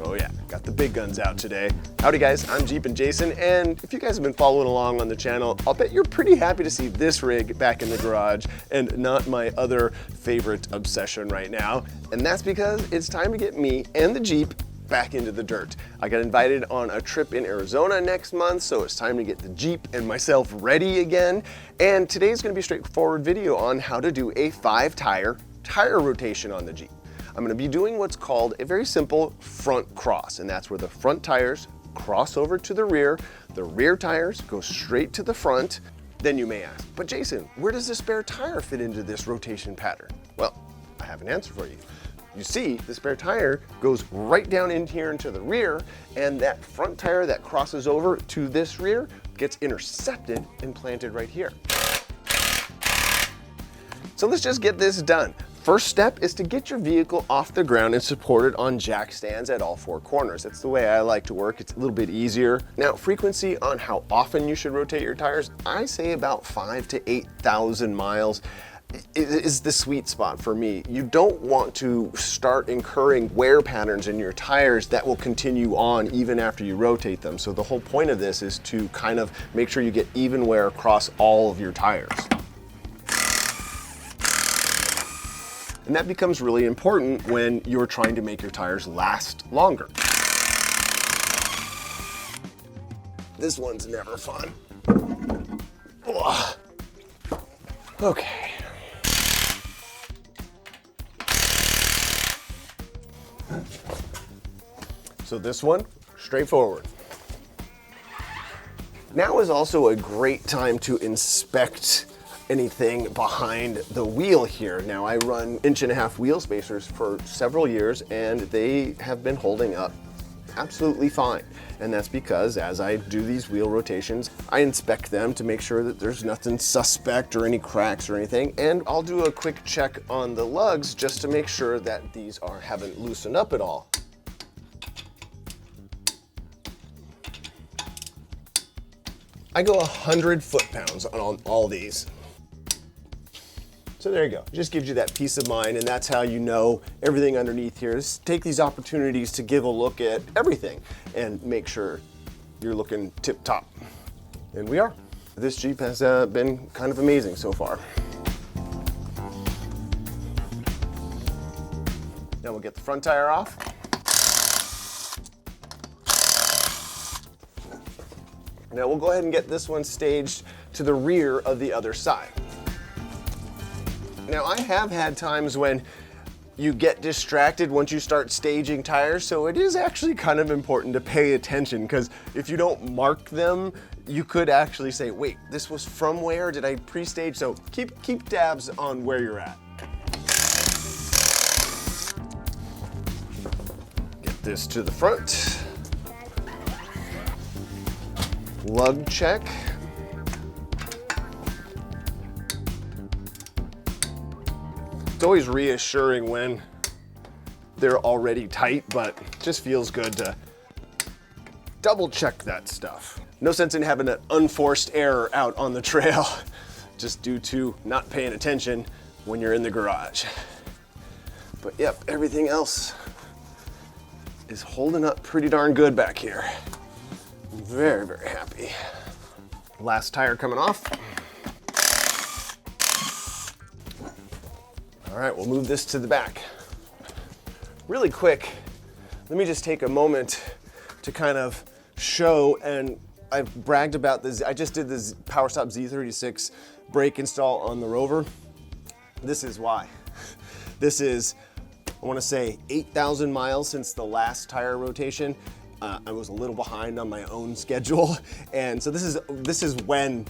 Oh yeah, got the big guns out today. Howdy guys, I'm Jeep and Jason, and if you guys have been following along on the channel, I'll bet you're pretty happy to see this rig back in the garage and not my other favorite obsession right now. And that's because it's time to get me and the Jeep back into the dirt. I got invited on a trip in Arizona next month, so it's time to get the Jeep and myself ready again. And today's gonna be a straightforward video on how to do a 5-tire tire rotation on the Jeep. I'm gonna be doing what's called a very simple front cross, and that's where the front tires cross over to the rear tires go straight to the front. Then you may ask, but Jason, where does the spare tire fit into this rotation pattern? Well, I have an answer for you. You see, the spare tire goes right down in here into the rear, and that front tire that crosses over to this rear gets intercepted and planted right here. So let's just get this done. First step is to get your vehicle off the ground and supported on jack stands at all 4 corners. That's the way I like to work. It's a little bit easier. Now, frequency on how often you should rotate your tires, I say about 5,000 to 8,000 miles is the sweet spot for me. You don't want to start incurring wear patterns in your tires that will continue on even after you rotate them. So the whole point of this is to kind of make sure you get even wear across all of your tires. And that becomes really important when you're trying to make your tires last longer. This one's never fun. Ugh. Okay. So this one, straightforward. Now is also a great time to inspect anything behind the wheel here. Now I run 1.5-inch wheel spacers for several years and they have been holding up absolutely fine. And that's because as I do these wheel rotations, I inspect them to make sure that there's nothing suspect or any cracks or anything. And I'll do a quick check on the lugs just to make sure that these haven't loosened up at all. I go 100 foot-pounds on all these. So there you go, it just gives you that peace of mind, and that's how you know everything underneath here. Just take these opportunities to give a look at everything and make sure you're looking tip-top. And we are. This Jeep has been kind of amazing so far. Now we'll get the front tire off. Now we'll go ahead and get this one staged to the rear of the other side. Now I have had times when you get distracted once you start staging tires, so it is actually kind of important to pay attention, because if you don't mark them, you could actually say, wait, this was from where? Did I pre-stage? So keep tabs on where you're at. Get this to the front. Lug check. It's always reassuring when they're already tight, but it just feels good to double check that stuff. No sense in having an unforced error out on the trail just due to not paying attention when you're in the garage. But yep, everything else is holding up pretty darn good back here. I'm very, very happy. Last tire coming off. All right, we'll move this to the back. Really quick, let me just take a moment to kind of show, and I've bragged about this. I just did this PowerStop Z36 brake install on the Rover. This is why. This is, I wanna say 8,000 miles since the last tire rotation. I was a little behind on my own schedule. And so this is when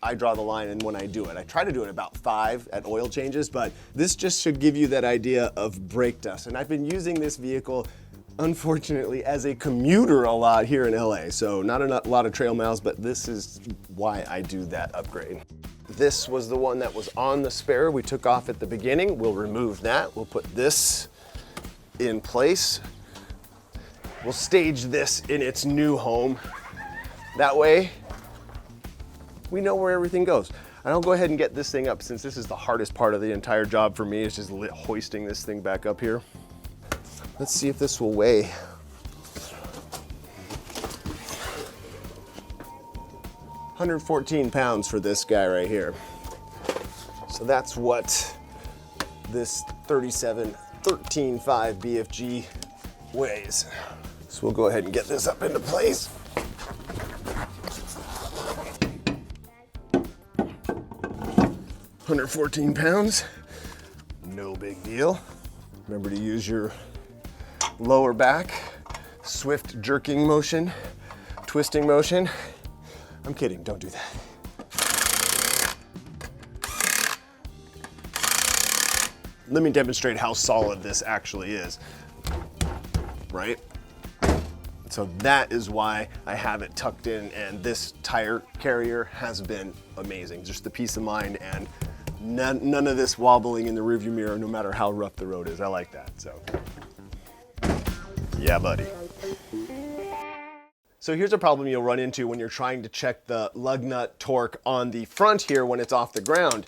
I draw the line and when I do it. I try to do it about 5 at oil changes, but this just should give you that idea of brake dust. And I've been using this vehicle, unfortunately, as a commuter a lot here in LA. So not a lot of trail miles, but this is why I do that upgrade. This was the one that was on the spare we took off at the beginning. We'll remove that. We'll put this in place. We'll stage this in its new home. That way, we know where everything goes. And I'll go ahead and get this thing up, since this is the hardest part of the entire job for me, is just hoisting this thing back up here. Let's see if this will weigh 114 pounds for this guy right here. So that's what this 37-13.5 BFG weighs. So we'll go ahead and get this up into place. £114, no big deal. Remember to use your lower back, swift jerking motion, twisting motion. I'm kidding, don't do that. Let me demonstrate how solid this actually is, right? So that is why I have it tucked in, and this tire carrier has been amazing. Just the peace of mind and none of this wobbling in the rearview mirror, no matter how rough the road is. I like that, so. Yeah, buddy. So here's a problem you'll run into when you're trying to check the lug nut torque on the front here when it's off the ground.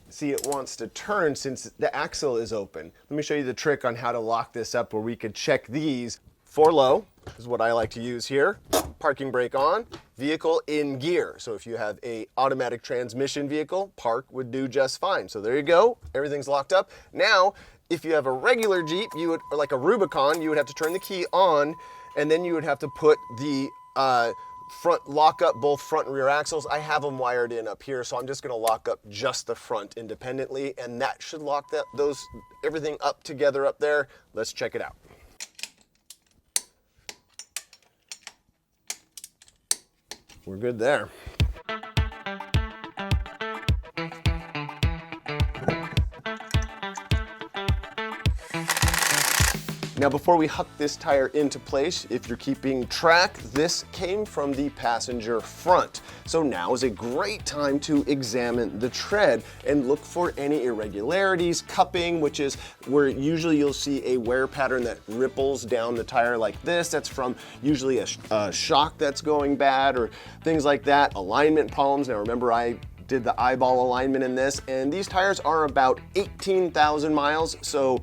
See, it wants to turn since the axle is open. Let me show you the trick on how to lock this up where we could check these. 4 low is what I like to use here. Parking brake on, vehicle in gear. So if you have a automatic transmission vehicle, park would do just fine. So there you go, everything's locked up. Now, if you have a regular Jeep, or like a Rubicon, you would have to turn the key on, and then you would have to put the lock up both front and rear axles. I have them wired in up here, so I'm just gonna lock up just the front independently, and that should lock everything up together up there. Let's check it out. We're good there. Now before we huck this tire into place, if you're keeping track, this came from the passenger front. So now is a great time to examine the tread and look for any irregularities, cupping, which is where usually you'll see a wear pattern that ripples down the tire like this. That's from usually a shock that's going bad or things like that. Alignment problems. Now remember, I did the eyeball alignment in this, and these tires are about 18,000 miles. So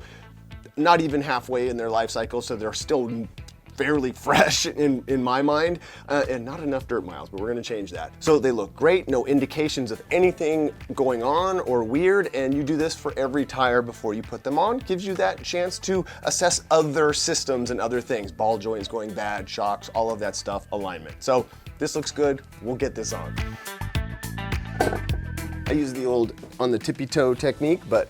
not even halfway in their life cycle, so they're still fairly fresh in my mind, and not enough dirt miles, but we're gonna change that. So they look great, no indications of anything going on or weird, and you do this for every tire before you put them on. Gives you that chance to assess other systems and other things, ball joints going bad, shocks, all of that stuff, alignment. So this looks good, we'll get this on. I use the old on the tippy toe technique, but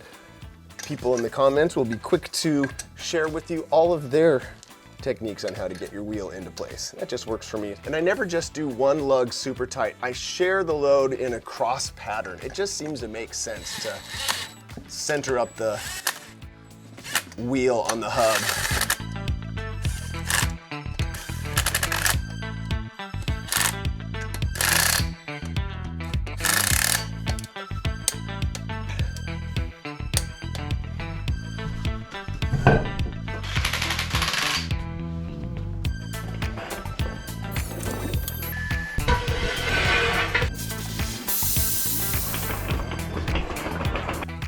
people in the comments will be quick to share with you all of their techniques on how to get your wheel into place. That just works for me. And I never just do one lug super tight. I share the load in a cross pattern. It just seems to make sense to center up the wheel on the hub.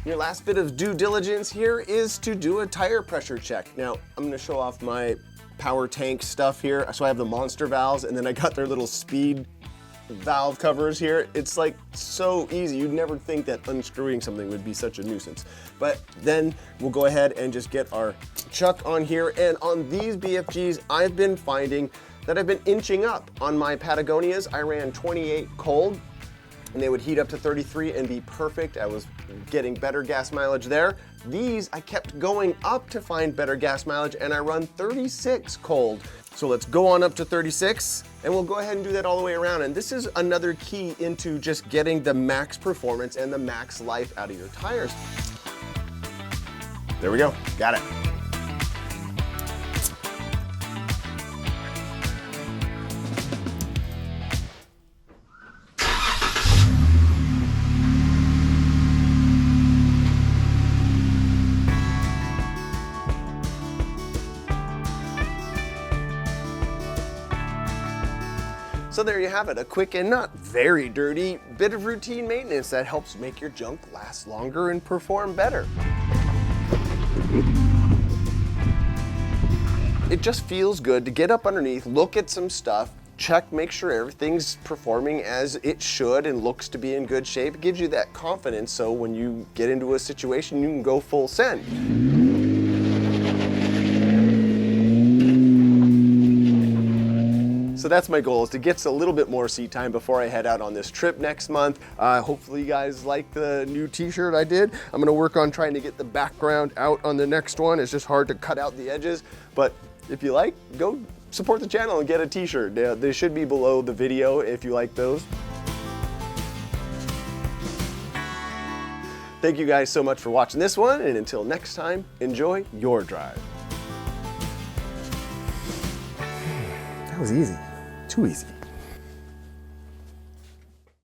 Your last bit of due diligence here is to do a tire pressure check. Now, I'm gonna show off my power tank stuff here. So I have the monster valves, and then I got their little speed valve covers here. It's like so easy. You'd never think that unscrewing something would be such a nuisance. But then we'll go ahead and just get our chuck on here. And on these BFGs, I've been finding that I've been inching up. On my Patagonias, I ran 28 cold, and they would heat up to 33 and be perfect. I was getting better gas mileage there. These, I kept going up to find better gas mileage, and I run 36 cold. So let's go on up to 36, and we'll go ahead and do that all the way around. And this is another key into just getting the max performance and the max life out of your tires. There we go, got it. So there you have it, a quick and not very dirty bit of routine maintenance that helps make your junk last longer and perform better. It just feels good to get up underneath, look at some stuff, check, make sure everything's performing as it should and looks to be in good shape. It gives you that confidence so when you get into a situation, you can go full send. So that's my goal, is to get a little bit more seat time before I head out on this trip next month. Hopefully you guys like the new t-shirt I did. I'm gonna work on trying to get the background out on the next one. It's just hard to cut out the edges, but if you like, go support the channel and get a t-shirt. They should be below the video if you like those. Thank you guys so much for watching this one, and until next time, enjoy your drive. That was easy. Too easy.